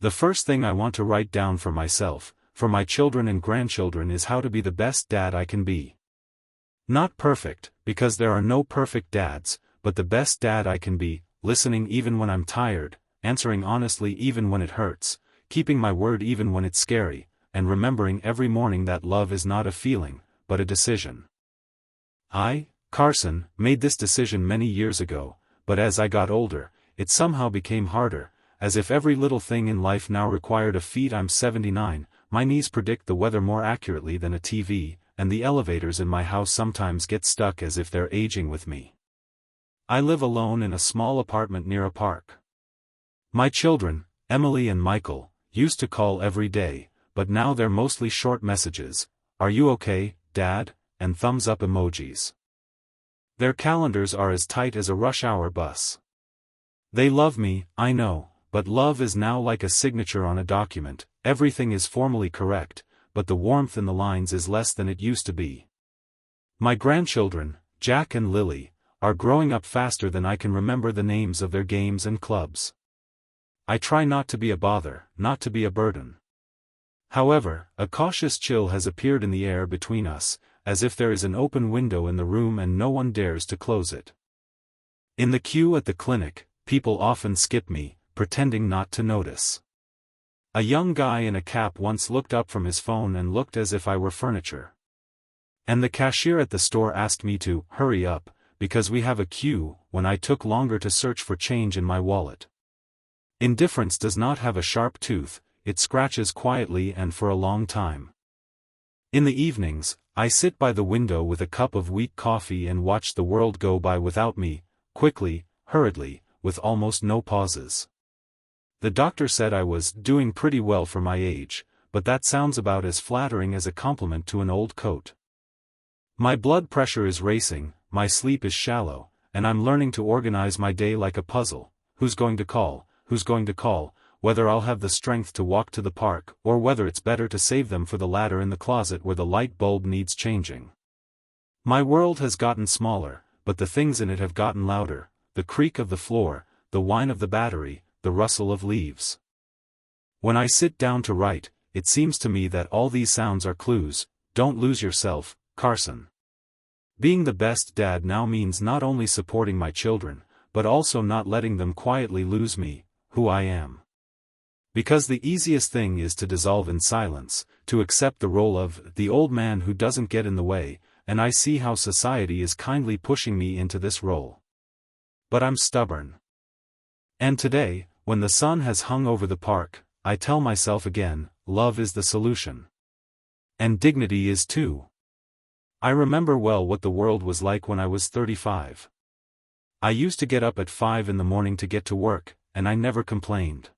The first thing I want to write down for myself, for my children and grandchildren, is how to be the best dad I can be. Not perfect, because there are no perfect dads, but the best dad I can be, listening even when I'm tired, answering honestly even when it hurts, keeping my word even when it's scary, and remembering every morning that love is not a feeling, but a decision. I, Carson, made this decision many years ago, but as I got older, it somehow became harder, as if every little thing in life now required a feat. I'm 79, my knees predict the weather more accurately than a TV, and the elevators in my house sometimes get stuck as if they're aging with me. I live alone in a small apartment near a park. My children, Emily and Michael, used to call every day, but now they're mostly short messages, "Are you okay, Dad?" and thumbs up emojis. Their calendars are as tight as a rush hour bus. They love me, I know, but love is now like a signature on a document. Everything is formally correct, but the warmth in the lines is less than it used to be. My grandchildren, Jack and Lily, are growing up faster than I can remember the names of their games and clubs. I try not to be a bother, not to be a burden. However, a cautious chill has appeared in the air between us, as if there is an open window in the room and no one dares to close it. In the queue at the clinic, people often skip me, pretending not to notice. A young guy in a cap once looked up from his phone and looked as if I were furniture. And the cashier at the store asked me to hurry up, because we have a queue, when I took longer to search for change in my wallet. Indifference does not have a sharp tooth, it scratches quietly and for a long time. In the evenings, I sit by the window with a cup of weak coffee and watch the world go by without me, quickly, hurriedly, with almost no pauses. The doctor said I was doing pretty well for my age, but that sounds about as flattering as a compliment to an old coat. My blood pressure is racing, my sleep is shallow, and I'm learning to organize my day like a puzzle. Who's going to call, whether I'll have the strength to walk to the park, or whether it's better to save them for the ladder in the closet where the light bulb needs changing. My world has gotten smaller, but the things in it have gotten louder, the creak of the floor, the whine of the battery, the rustle of leaves. When I sit down to write, it seems to me that all these sounds are clues. Don't lose yourself, Carson. Being the best dad now means not only supporting my children, but also not letting them quietly lose me, who I am. Because the easiest thing is to dissolve in silence, to accept the role of the old man who doesn't get in the way, and I see how society is kindly pushing me into this role. But I'm stubborn. And today, when the sun has hung over the park, I tell myself again, love is the solution. And dignity is too. I remember well what the world was like when I was 35. I used to get up at 5 in the morning to get to work, and I never complained.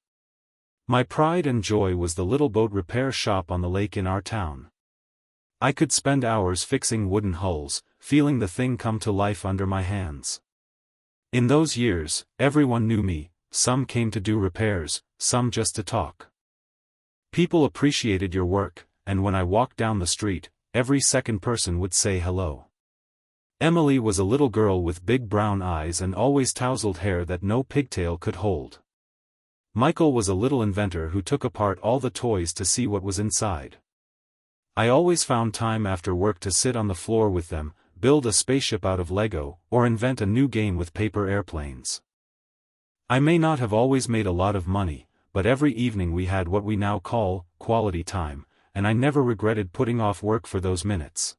My pride and joy was the little boat repair shop on the lake in our town. I could spend hours fixing wooden hulls, feeling the thing come to life under my hands. In those years, everyone knew me, some came to do repairs, some just to talk. People appreciated your work, and when I walked down the street, every second person would say hello. Emily was a little girl with big brown eyes and always tousled hair that no pigtail could hold. Michael was a little inventor who took apart all the toys to see what was inside. I always found time after work to sit on the floor with them, build a spaceship out of Lego, or invent a new game with paper airplanes. I may not have always made a lot of money, but every evening we had what we now call quality time, and I never regretted putting off work for those minutes.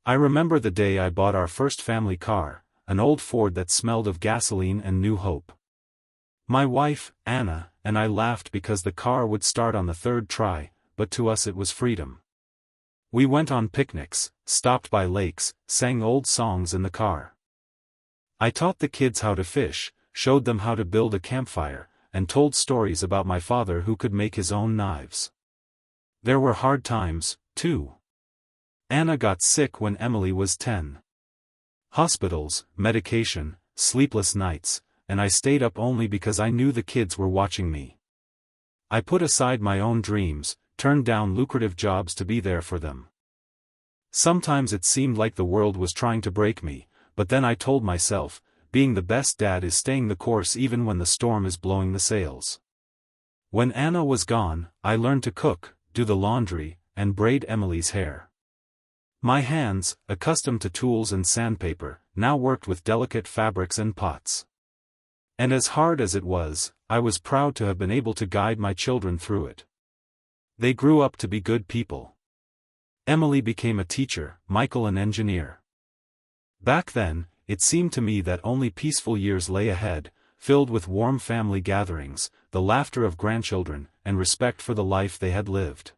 I remember the day I bought our first family car, an old Ford that smelled of gasoline and New Hope. My wife, Anna, and I laughed because the car would start on the third try, but to us it was freedom. We went on picnics, stopped by lakes, sang old songs in the car. I taught the kids how to fish, showed them how to build a campfire, and told stories about my father who could make his own knives. There were hard times, too. Anna got sick when Emily was 10. Hospitals, medication, sleepless nights, and I stayed up only because I knew the kids were watching me. I put aside my own dreams, turned down lucrative jobs to be there for them. Sometimes it seemed like the world was trying to break me, but then I told myself, being the best dad is staying the course even when the storm is blowing the sails. When Anna was gone, I learned to cook, do the laundry, and braid Emily's hair. My hands, accustomed to tools and sandpaper, now worked with delicate fabrics and pots. And as hard as it was, I was proud to have been able to guide my children through it. They grew up to be good people. Emily became a teacher, Michael an engineer. Back then, it seemed to me that only peaceful years lay ahead, filled with warm family gatherings, the laughter of grandchildren, and respect for the life they had lived.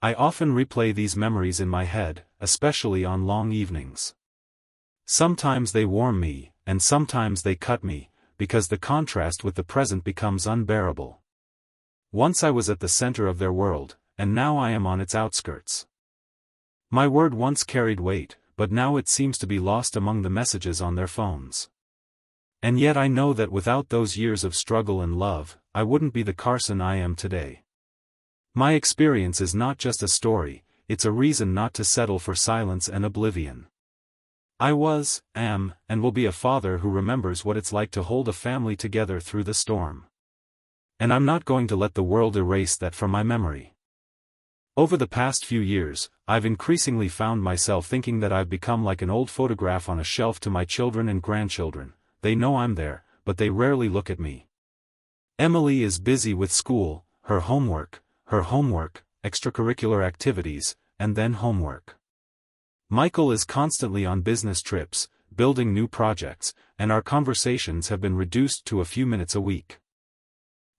I often replay these memories in my head, especially on long evenings. Sometimes they warm me, and sometimes they cut me, because the contrast with the present becomes unbearable. Once I was at the center of their world, and now I am on its outskirts. My word once carried weight, but now it seems to be lost among the messages on their phones. And yet I know that without those years of struggle and love, I wouldn't be the Carson I am today. My experience is not just a story, it's a reason not to settle for silence and oblivion. I was, am, and will be a father who remembers what it's like to hold a family together through the storm. And I'm not going to let the world erase that from my memory. Over the past few years, I've increasingly found myself thinking that I've become like an old photograph on a shelf to my children and grandchildren. They know I'm there, but they rarely look at me. Emily is busy with school, her homework, extracurricular activities, and then homework. Michael is constantly on business trips, building new projects, and our conversations have been reduced to a few minutes a week.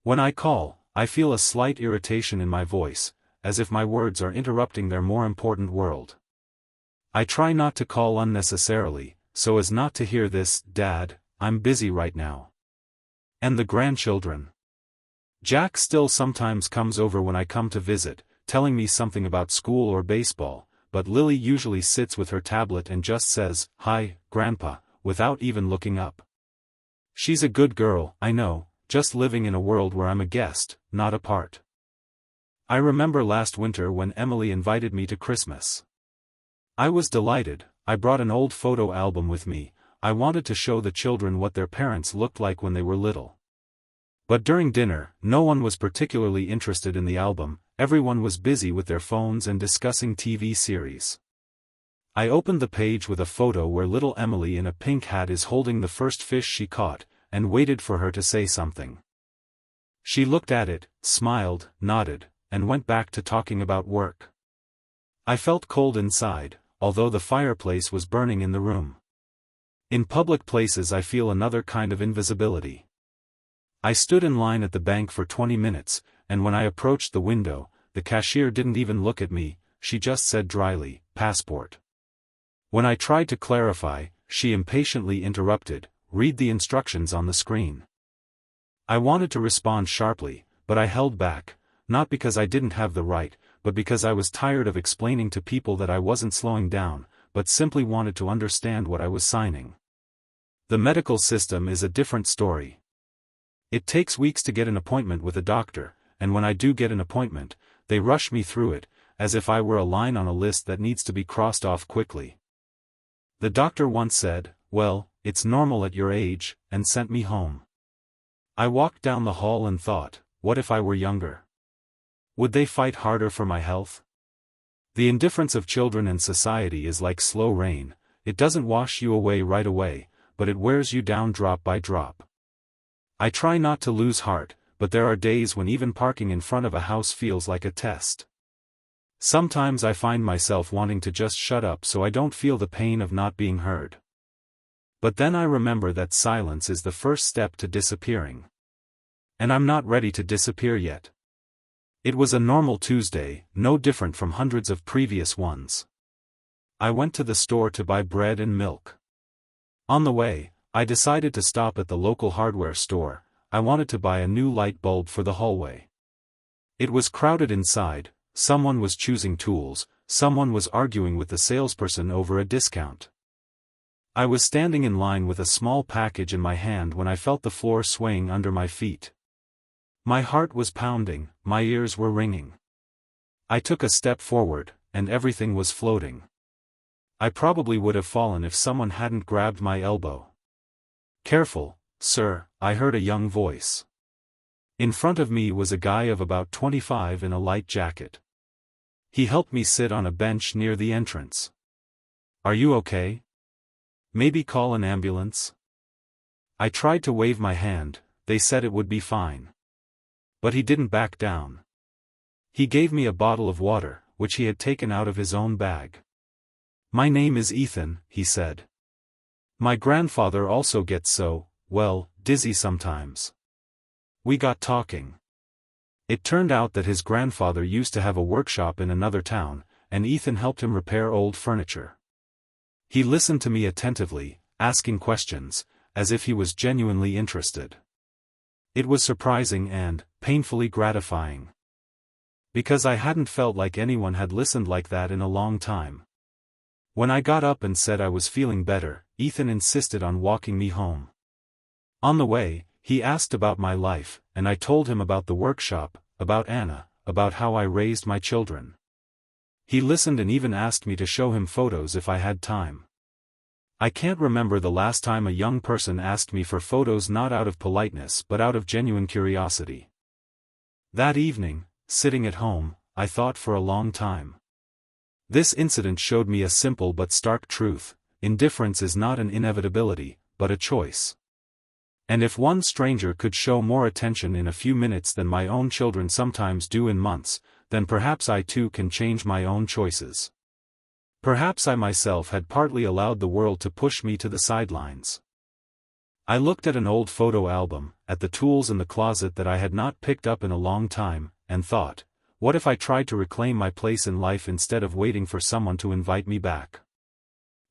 When I call, I feel a slight irritation in my voice, as if my words are interrupting their more important world. I try not to call unnecessarily, so as not to hear this, "Dad, I'm busy right now." And the grandchildren. Jack still sometimes comes over when I come to visit, telling me something about school or baseball, but Lily usually sits with her tablet and just says, "Hi, Grandpa," without even looking up. She's a good girl, I know, just living in a world where I'm a guest, not a part. I remember last winter when Emily invited me to Christmas. I was delighted. I brought an old photo album with me. I wanted to show the children what their parents looked like when they were little. But during dinner, no one was particularly interested in the album, everyone was busy with their phones and discussing TV series. I opened the page with a photo where little Emily in a pink hat is holding the first fish she caught, and waited for her to say something. She looked at it, smiled, nodded, and went back to talking about work. I felt cold inside, although the fireplace was burning in the room. In public places I feel another kind of invisibility. I stood in line at the bank for 20 minutes, and when I approached the window, the cashier didn't even look at me, she just said dryly, "Passport." When I tried to clarify, she impatiently interrupted, "Read the instructions on the screen." I wanted to respond sharply, but I held back, not because I didn't have the right, but because I was tired of explaining to people that I wasn't slowing down, but simply wanted to understand what I was signing. The medical system is a different story. It takes weeks to get an appointment with a doctor, and when I do get an appointment, they rush me through it, as if I were a line on a list that needs to be crossed off quickly. The doctor once said, "Well, it's normal at your age," and sent me home. I walked down the hall and thought, what if I were younger? Would they fight harder for my health? The indifference of children and society is like slow rain, it doesn't wash you away right away, but it wears you down drop by drop. I try not to lose heart, but there are days when even parking in front of a house feels like a test. Sometimes I find myself wanting to just shut up so I don't feel the pain of not being heard. But then I remember that silence is the first step to disappearing. And I'm not ready to disappear yet. It was a normal Tuesday, no different from hundreds of previous ones. I went to the store to buy bread and milk. On the way, I decided to stop at the local hardware store. I wanted to buy a new light bulb for the hallway. It was crowded inside, someone was choosing tools, someone was arguing with the salesperson over a discount. I was standing in line with a small package in my hand when I felt the floor swaying under my feet. My heart was pounding, my ears were ringing. I took a step forward, and everything was floating. I probably would have fallen if someone hadn't grabbed my elbow. "Careful, sir," I heard a young voice. In front of me was a guy of about 25 in a light jacket. He helped me sit on a bench near the entrance. "Are you okay? Maybe call an ambulance?" I tried to wave my hand. They said it would be fine. But he didn't back down. He gave me a bottle of water, which he had taken out of his own bag. "My name is Ethan," he said. "My grandfather also gets so, well, dizzy sometimes." We got talking. It turned out that his grandfather used to have a workshop in another town, and Ethan helped him repair old furniture. He listened to me attentively, asking questions, as if he was genuinely interested. It was surprising and painfully gratifying. Because I hadn't felt like anyone had listened like that in a long time. When I got up and said I was feeling better, Ethan insisted on walking me home. On the way, he asked about my life, and I told him about the workshop, about Anna, about how I raised my children. He listened and even asked me to show him photos if I had time. I can't remember the last time a young person asked me for photos, not out of politeness but out of genuine curiosity. That evening, sitting at home, I thought for a long time. This incident showed me a simple but stark truth: indifference is not an inevitability, but a choice. And if one stranger could show more attention in a few minutes than my own children sometimes do in months, then perhaps I too can change my own choices. Perhaps I myself had partly allowed the world to push me to the sidelines. I looked at an old photo album, at the tools in the closet that I had not picked up in a long time, and thought, what if I tried to reclaim my place in life instead of waiting for someone to invite me back?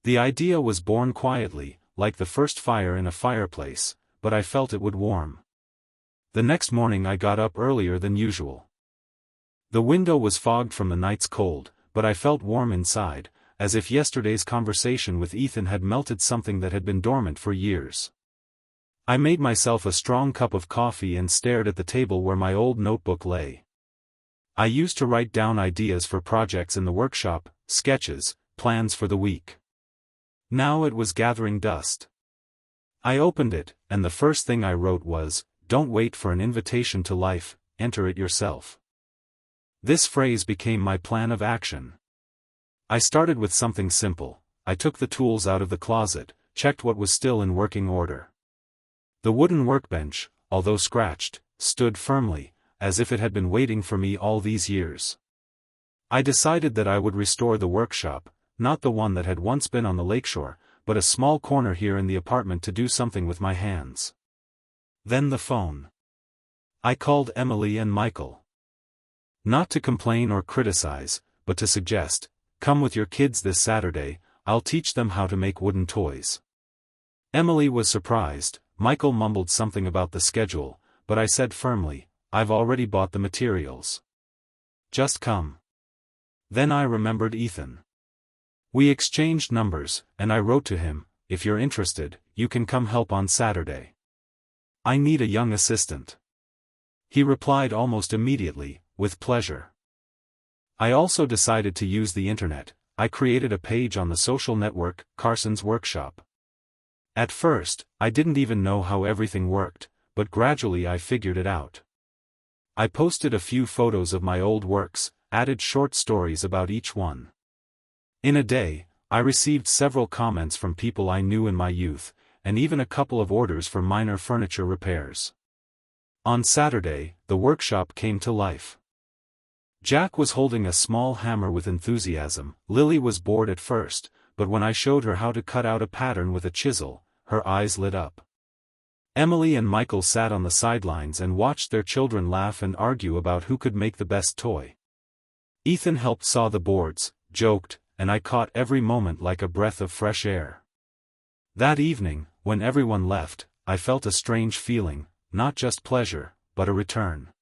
The idea was born quietly, like the first fire in a fireplace, but I felt it would warm. The next morning I got up earlier than usual. The window was fogged from the night's cold, but I felt warm inside, as if yesterday's conversation with Ethan had melted something that had been dormant for years. I made myself a strong cup of coffee and stared at the table where my old notebook lay. I used to write down ideas for projects in the workshop, sketches, plans for the week. Now it was gathering dust. I opened it, and the first thing I wrote was, "Don't wait for an invitation to life, enter it yourself." This phrase became my plan of action. I started with something simple. I took the tools out of the closet, checked what was still in working order. The wooden workbench, although scratched, stood firmly, as if it had been waiting for me all these years. I decided that I would restore the workshop, not the one that had once been on the lakeshore, but a small corner here in the apartment to do something with my hands. Then the phone. I called Emily and Michael. Not to complain or criticize, but to suggest, "Come with your kids this Saturday, I'll teach them how to make wooden toys." Emily was surprised. Michael mumbled something about the schedule, but I said firmly, "I've already bought the materials. Just come." Then I remembered Ethan. We exchanged numbers, and I wrote to him, "If you're interested, you can come help on Saturday. I need a young assistant." He replied almost immediately, "With pleasure." I also decided to use the internet. I created a page on the social network, Carson's Workshop. At first, I didn't even know how everything worked, but gradually I figured it out. I posted a few photos of my old works, added short stories about each one. In a day, I received several comments from people I knew in my youth, and even a couple of orders for minor furniture repairs. On Saturday, the workshop came to life. Jack was holding a small hammer with enthusiasm. Lily was bored at first, but when I showed her how to cut out a pattern with a chisel, her eyes lit up. Emily and Michael sat on the sidelines and watched their children laugh and argue about who could make the best toy. Ethan helped saw the boards, joked, and I caught every moment like a breath of fresh air. That evening, when everyone left, I felt a strange feeling, not just pleasure, but a return.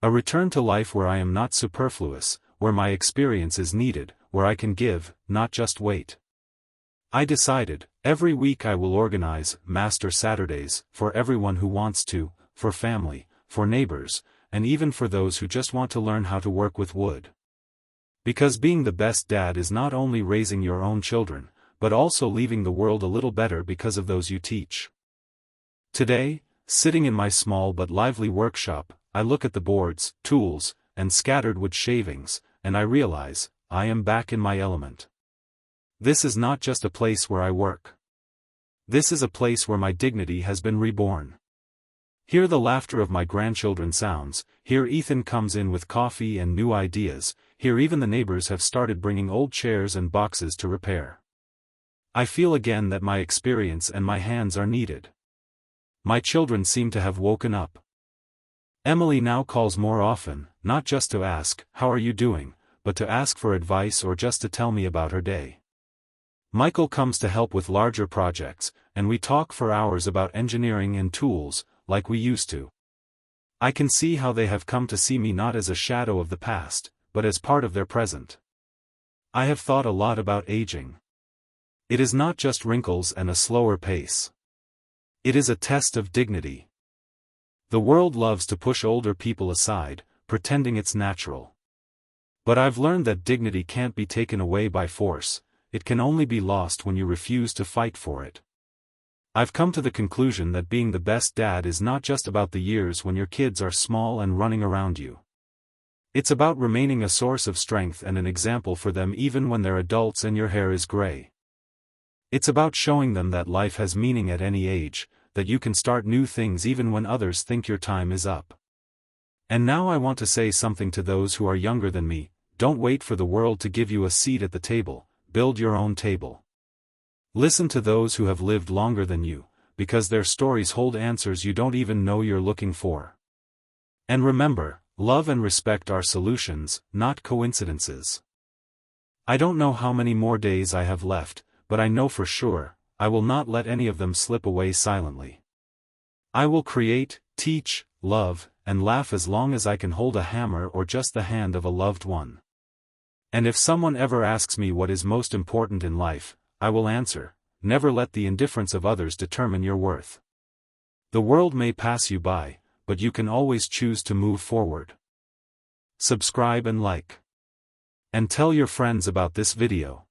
A return to life where I am not superfluous, where my experience is needed, where I can give, not just wait. I decided, every week I will organize Master Saturdays, for everyone who wants to, for family, for neighbors, and even for those who just want to learn how to work with wood. Because being the best dad is not only raising your own children, but also leaving the world a little better because of those you teach. Today, Sitting in my small but lively workshop, I look at the boards, tools, and scattered wood shavings, and I realize, I am back in my element. This is not just a place where I work. This is a place where my dignity has been reborn. Here the laughter of my grandchildren sounds, here Ethan comes in with coffee and new ideas, here even the neighbors have started bringing old chairs and boxes to repair. I feel again that my experience and my hands are needed. My children seem to have woken up. Emily now calls more often, not just to ask, "How are you doing?" but to ask for advice or just to tell me about her day. Michael comes to help with larger projects, and we talk for hours about engineering and tools, like we used to. I can see how they have come to see me not as a shadow of the past, but as part of their present. I have thought a lot about aging. It is not just wrinkles and a slower pace. It is a test of dignity. The world loves to push older people aside, pretending it's natural. But I've learned that dignity can't be taken away by force, it can only be lost when you refuse to fight for it. I've come to the conclusion that being the best dad is not just about the years when your kids are small and running around you. It's about remaining a source of strength and an example for them even when they're adults and your hair is gray. It's about showing them that life has meaning at any age, that you can start new things even when others think your time is up. And now I want to say something to those who are younger than me: don't wait for the world to give you a seat at the table, build your own table. Listen to those who have lived longer than you, because their stories hold answers you don't even know you're looking for. And remember, love and respect are solutions, not coincidences. I don't know how many more days I have left, but I know for sure, I will not let any of them slip away silently. I will create, teach, love, and laugh as long as I can hold a hammer or just the hand of a loved one. And if someone ever asks me what is most important in life, I will answer, never let the indifference of others determine your worth. The world may pass you by, but you can always choose to move forward. Subscribe and like. And tell your friends about this video.